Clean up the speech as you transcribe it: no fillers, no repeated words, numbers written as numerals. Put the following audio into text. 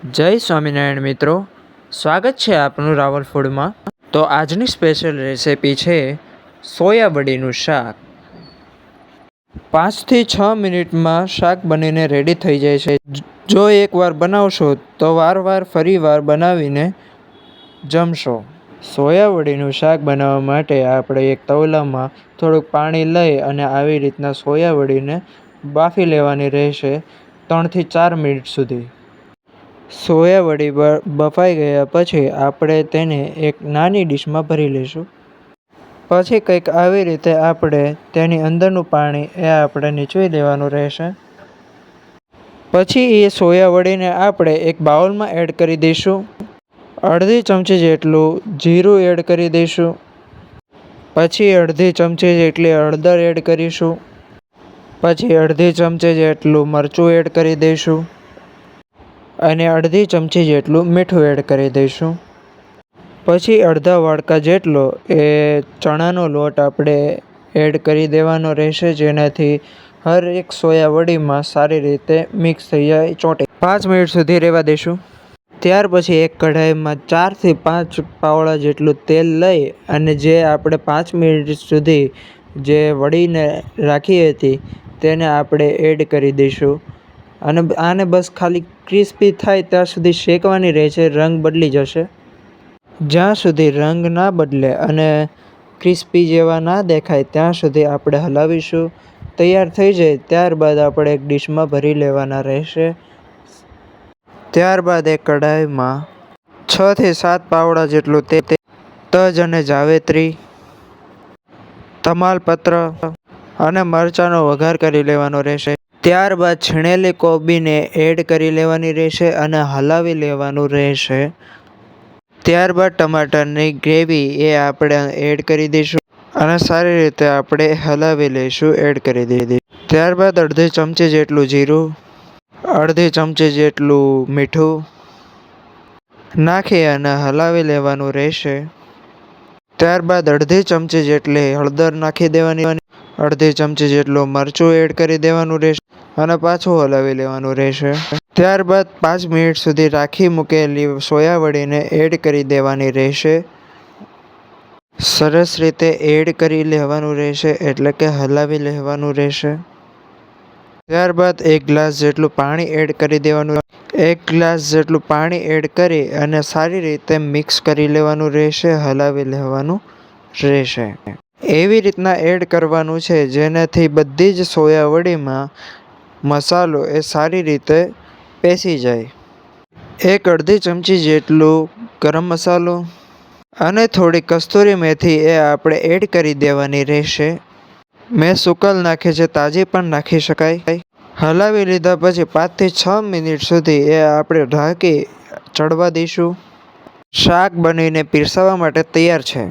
જય સ્વામિનારાયણ મિત્રો, સ્વાગત છે આપનું રાવલ ફૂડમાં। તો આજની સ્પેશિયલ રેસિપી છે સોયાવડીનું શાક। 5 થી 6 મિનિટમાં શાક બનીને રેડી થઈ જાય છે। જો એકવાર બનાવશો તો વારવાર ફરીવાર બનાવીને જમશો। સોયાવડીનું શાક બનાવવા માટે આપણે એક તવલામાં થોડુંક પાણી લઈ અને આવી રીતના સોયાવડીને બાફી લેવાની રહેશે 3 થી 4 મિનિટ સુધી। સોયાવડી બફાઈ ગયા પછી આપણે તેને એક નાની ડીશમાં ભરી લઈશું। પછી કંઈક આવી રીતે આપણે તેની અંદરનું પાણી આપણે નીચોવી દેવાનું રહેશે। પછી એ સોયાવડીને આપણે એક બાઉલમાં એડ કરી દઈશું। અડધી ચમચી જેટલું જીરું એડ કરી દઈશું। પછી અડધી ચમચી જેટલી હળદર એડ કરીશું। પછી અડધી ચમચી જેટલું મરચું એડ કરી દઈશું અને અડધી ચમચી જેટલું મીઠું એડ કરી દઈશું। પછી અડધા વાડકા જેટલો ચણાનો લોટ આપણે એડ કરી દેવાનો રહેશે, જેનાથી હર એક સોયાવડીમાં સારી રીતે મિક્સ થઈ જાય, ચોંટે। 5 મિનિટ સુધી રહેવા દઈશું। ત્યાર પછી એક કઢાઈમાં 4 થી 5 પાવડા જેટલું તેલ લઈ અને જે આપણે 5 મિનિટ સુધી જે વડીને રાખી હતી તેને આપણે એડ કરી દઈશું અને આને બસ ખાલી ક્રિસ્પી થાય ત્યાં સુધી શેકવાની રહેશે। રંગ બદલી જશે, જ્યાં સુધી રંગ ના બદલે અને ક્રિસ્પી જેવા ના દેખાય ત્યાં સુધી આપણે હલાવીશું। તૈયાર થઈ જાય ત્યારબાદ આપણે એક ડીશમાં ભરી લેવાના રહેશે। ત્યારબાદ એક કઢાઈમાં 6 થી 7 પાવડા જેટલું તજ અને જાવેત્રી, તમાલપત્ર અને મરચાંનો વઘાર કરી લેવાનો રહેશે। ત્યારબાદ છીણેલી કોબીને એડ કરી લેવાની રહેશે અને હલાવી લેવાનું રહેશે। ત્યારબાદ ટમાટરની ગ્રેવી આપણે એડ કરી દઈશું અને સારી રીતે આપણે હલાવી લઈશું, એડ કરી દઈશું। ત્યારબાદ અડધી ચમચી જેટલું જીરું, અડધી ચમચી જેટલું મીઠું નાખી અને હલાવી લેવાનું રહેશે। ત્યારબાદ અડધી ચમચી જેટલી હળદર નાખી દેવાની, અડધી ચમચી જેટલું મરચું એડ કરી દેવાનું રહેશે અને પાછું હલાવી લેવાનું રહેશે। ત્યારબાદ 5 મિનિટ સુધી રાખી મૂકેલી સોયાવડીને એડ કરી દેવાની રહેશે। સરસ રીતે એડ કરી લેવાનું રહેશે, એટલે કે હલાવી લેવાનું રહેશે। ત્યારબાદ 1 ગ્લાસ જેટલું પાણી એડ કરી દેવાનું। 1 ગ્લાસ જેટલું પાણી એડ કરી અને સારી રીતે મિક્સ કરી લેવાનું રહેશે, હલાવી લેવાનું રહેશે। એવી રીતના એડ કરવાનું છે જેનાથી બધી જ સોયાવડીમાં મસાલો સારી રીતે પેસી જાય। એક અડધી ચમચી જેટલું ગરમ મસાલો અને થોડી કસ્તુરી મેથી આપણે એડ કરી દેવાની રહેશે। મેં સૂકલ નાખી છે, તાજી પણ નાખી શકાય। હલાવી લીધા પછી 5 થી 6 મિનિટ સુધી આપણે ઢાંકી ચડવા દઈશું। શાક બનીને પીરસાવા માટે તૈયાર છે।